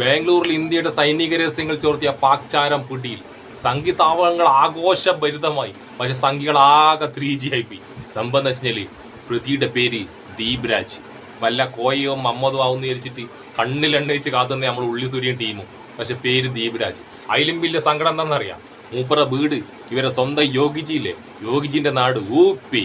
ബാംഗ്ലൂരിൽ ഇന്ത്യയുടെ സൈനിക രഹസ്യങ്ങൾ ചോർത്തിയ പാക്ചാരം പിടിയിൽ സംഗീതാവങ്ങൾ ആഘോഷഭരിതമായി. പക്ഷെ സംഖ്യകളാകെ 3G ആയിപ്പോയി. സംഭവം എന്ന് വെച്ചാൽ പ്രതിയുടെ പേര് ദീപ്രാജ്. വല്ല കോയയോ മമ്മദോ ആവുമെന്ന് വിചാരിച്ചിട്ട് കണ്ണിലെണ്ണ വെച്ച് കാത്തുന്ന നമ്മൾ ഉള്ളി സൂര്യൻ ടീമും. പക്ഷെ പേര് ദീപ്രാജ്. അതിലും വലിയ സങ്കടം എന്താണെന്നറിയാം, മൂപ്പറ വീട് ഇവരെ സ്വന്തം യോഗിജിയില്ലേ, യോഗിജിന്റെ നാട് ഊപ്പി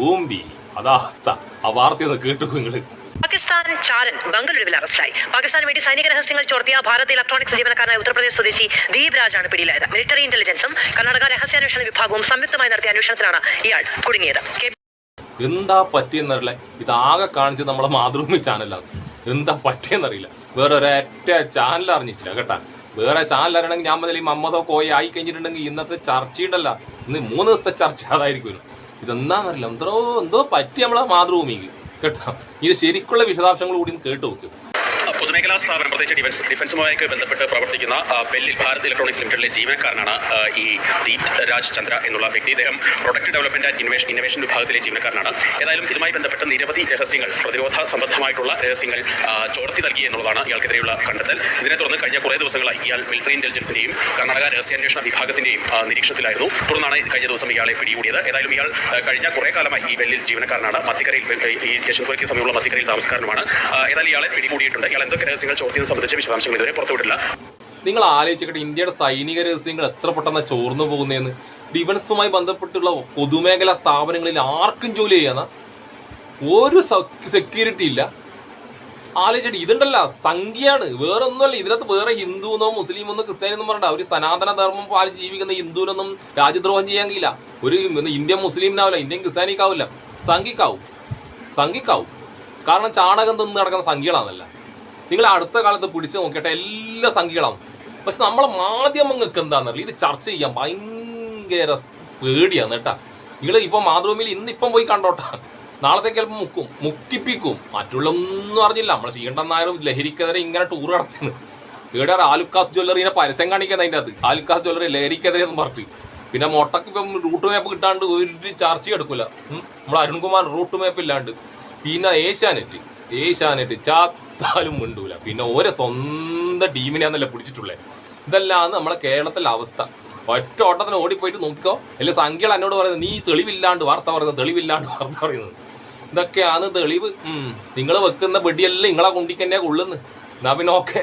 ഊമ്പി. അതാ അവസ്ഥ. ആ വാർത്തയൊന്ന് കേട്ടു നിങ്ങള്. പാകിസ്ഥാൻ ചാരൻ ബംഗളൂരുവിൽ അറസ്റ്റായി. പാകിസ്ഥാന് വേണ്ടി സൈനിക രഹസ്യങ്ങൾ ചോർത്തിയ ഭാരത് ഇലക്ട്രോണിക്സ് ജീവനക്കാരനായ ഉത്തർപ്രദേശ് സ്വദേശി ദീപ്രാജാണ് പിടിയിലായത്. മിലിറ്ററി ഇന്റലിജൻസും കർണാടക രഹസ്യാന്വേഷണ വിഭാഗവും സംയുക്തമായി നടത്തിയ അന്വേഷണത്തിലാണ് ഇയാൾ കുടുങ്ങിയത്. എന്താ പറ്റിയെന്നറിയില്ല. ഇതാകെ കാണിച്ചത് നമ്മളെ മാതൃഭൂമി ചാനലാണ്. എന്താ പറ്റിയെന്നറിയില്ല. വേറെ ഒരൊറ്റ ചാനൽ അറിഞ്ഞിട്ടില്ല കേട്ടാ. വേറെ ചാനൽ അറിയണമെങ്കിൽ ഞാൻ മുതൽ ഈ മമ്മദോ കോയ ആയി കഴിഞ്ഞിട്ടുണ്ടെങ്കിൽ ഇന്നത്തെ ചർച്ചയുണ്ടല്ല, ഇന്ന് 3 ദിവസത്തെ ചർച്ച അതായിരിക്കുമല്ലോ. ഇതെന്താണെന്നറിയില്ല. എന്തോ പറ്റി നമ്മളെ മാതൃഭൂമിക്ക് കേട്ടോ. ഇത് ശരിക്കുള്ള വിശദാംശങ്ങൾ കൂടി കേട്ടു നോക്കും. പൊതുമേഖലാ സ്ഥാപനം പ്രത്യേകിച്ച് ഡിഫൻസുമായി ബന്ധപ്പെട്ട് പ്രവർത്തിക്കുന്ന ബെല്ലിൽ ഭാരത് ഇലക്ട്രോണിക്സ് ലിമിറ്റഡിലെ ജീവനക്കാരനാണ് ഈ ദീപ് രാജ് ചന്ദ്ര എന്നുള്ള വ്യക്തി. ഇദ്ദേഹം പ്രൊഡക്റ്റ് ഡെവലപ്മെന്റ് ആൻഡ് ഇന്നോവേഷൻ വിഭാഗത്തിലെ ജീവനക്കാരനാണ്. ഏതായാലും ഇതുമായി ബന്ധപ്പെട്ട് നിരവധി രഹസ്യങ്ങൾ, പ്രതിരോധ സംബന്ധമായിട്ടുള്ള രഹസ്യങ്ങൾ ചോർത്തി നൽകി എന്നുള്ളതാണ് ഇയാൾക്കെതിരെയുള്ള കണ്ടെത്തൽ. ഇതിനെ തുടർന്ന് കഴിഞ്ഞ കുറേ ദിവസങ്ങളായി ഇയാൾ മിലിറ്ററി ഇന്റലിജൻസിന്റെയും കർണാടക രഹസ്യാന്വേഷണ വിഭാഗത്തിന്റെയും നിരീക്ഷണത്തിലായിരുന്നു. തുടർന്നാണ് കഴിഞ്ഞ ദിവസം ഇയാളെ പിടികൂടിയത്. ഏതായാലും ഇയാൾ കഴിഞ്ഞ കുറേ കാലമായി ഈ ബെല്ലിൽ ജീവനക്കാരനാണ്. മത്തിക്കരയിൽ ഈ യശ്വന്ത്പുരയ്ക്ക് സമീപമുള്ള മത്തിക്കരയിൽ താമസക്കാരനുമാണ്. ഏതായാലും ഇയാളെ പിടികൂടിയിട്ടുണ്ട്. ഇയാൾ എന്തൊക്കെ രഹസ്യങ്ങൾ ചോർത്തിയത് സംബന്ധിച്ച വിശദാംശങ്ങൾ ഇതുവരെ പുറത്തുവിട്ടില്ല. നിങ്ങൾ ആലോചിക്കട്ടെ, ഇന്ത്യയുടെ സൈനിക രഹസ്യങ്ങൾ എത്ര പെട്ടെന്ന് ചോർന്നു പോകുന്നതെന്ന്. ഡിഫൻസുമായി ബന്ധപ്പെട്ടുള്ള പൊതുമേഖലാ സ്ഥാപനങ്ങളിൽ ആർക്കും ജോലി ചെയ്യാന്ന ഒരു സെക്യൂരിറ്റി ഇല്ല. ആലോചിച്ചിട്ട് ഇതുണ്ടല്ല, സംഖ്യയാണ്, വേറെ ഒന്നുമല്ല. ഇതിനകത്ത് വേറെ ഹിന്ദുവെന്നോ മുസ്ലിമെന്നോ ക്രിസ്ത്യാനിന്നോ പറഞ്ഞ ഒരു സനാതന ധർമ്മം പാലിച്ച് ജീവിക്കുന്ന ഹിന്ദുവിനൊന്നും രാജ്യദ്രോഹം ചെയ്യാൻ കഴിയില്ല. ഒരു ഇന്ത്യൻ മുസ്ലിമിനാവില്ല, ഇന്ത്യൻ ക്രിസ്ത്യാനിക്കാവില്ല, സംഘിക്കാവും. കാരണം ചാണകം തിന്ന് നടക്കുന്ന സംഖ്യകളാണല്ല. നിങ്ങൾ അടുത്ത കാലത്ത് പിടിച്ച് നോക്കിയിട്ട് എല്ലാ സംഖ്യകളാവും. പക്ഷെ നമ്മളെ മാധ്യമങ്ങൾക്ക് എന്താണെന്നറിയില്ല, ഇത് ചർച്ച ചെയ്യാൻ ഭയങ്കര പേടിയാണ് കേട്ടാ. നിങ്ങൾ ഇപ്പം മാതൃഭൂമിയിൽ ഇന്നിപ്പം പോയി കണ്ടോട്ടാ, നാളത്തേക്ക് ചിലപ്പോൾ മുക്കിപ്പിക്കും. മറ്റുള്ള ഒന്നും അറിഞ്ഞില്ല. നമ്മളെ ശ്രീകണ്ഠൻ നായർ ലഹരിക്കെതിരെ ഇങ്ങനെ ടൂർ നടത്തുന്നു. ഇവിടെ ആലുക്കാസ് ജ്വല്ലറിനെ പരസ്യം കാണിക്കുന്നത് അതിൻ്റെ അത്. ആലുക്കാസ് ജ്വല്ലറി ലഹരിക്കെതിരെ എന്ന് പറഞ്ഞു. പിന്നെ മൊട്ടക്ക് ഇപ്പം റൂട്ട് മാപ്പ് കിട്ടാണ്ട് ഒരു ചർച്ച എടുക്കില്ല. നമ്മൾ അരുൺകുമാർ റൂട്ട് മാപ്പ് ഇല്ലാണ്ട്. പിന്നെ ഏഷ്യാനെറ്റ് ചാത്താലും മിണ്ടൂല. പിന്നെ ഓരോ സ്വന്തം ടീമിനെയാന്നല്ലേ പിടിച്ചിട്ടുള്ളത്. ഇതെല്ലാം നമ്മളെ കേരളത്തിലെ അവസ്ഥ. ഒറ്റ ഓട്ടത്തിന് ഓടിപ്പോയിട്ട് നോക്കിക്കോ. അല്ലെ സംഖ്യകൾ എന്നോട് പറയുന്നത് നീ തെളിവില്ലാണ്ട് വാർത്ത പറയുന്നത്. ഇതൊക്കെയാണ് തെളിവ്. നിങ്ങൾ വെക്കുന്ന വെടിയെല്ലാം നിങ്ങളെ കൊണ്ടിക്ക് തന്നെയാണ് കൊള്ളുന്നത്. എന്നാ പിന്നെ ഓക്കെ.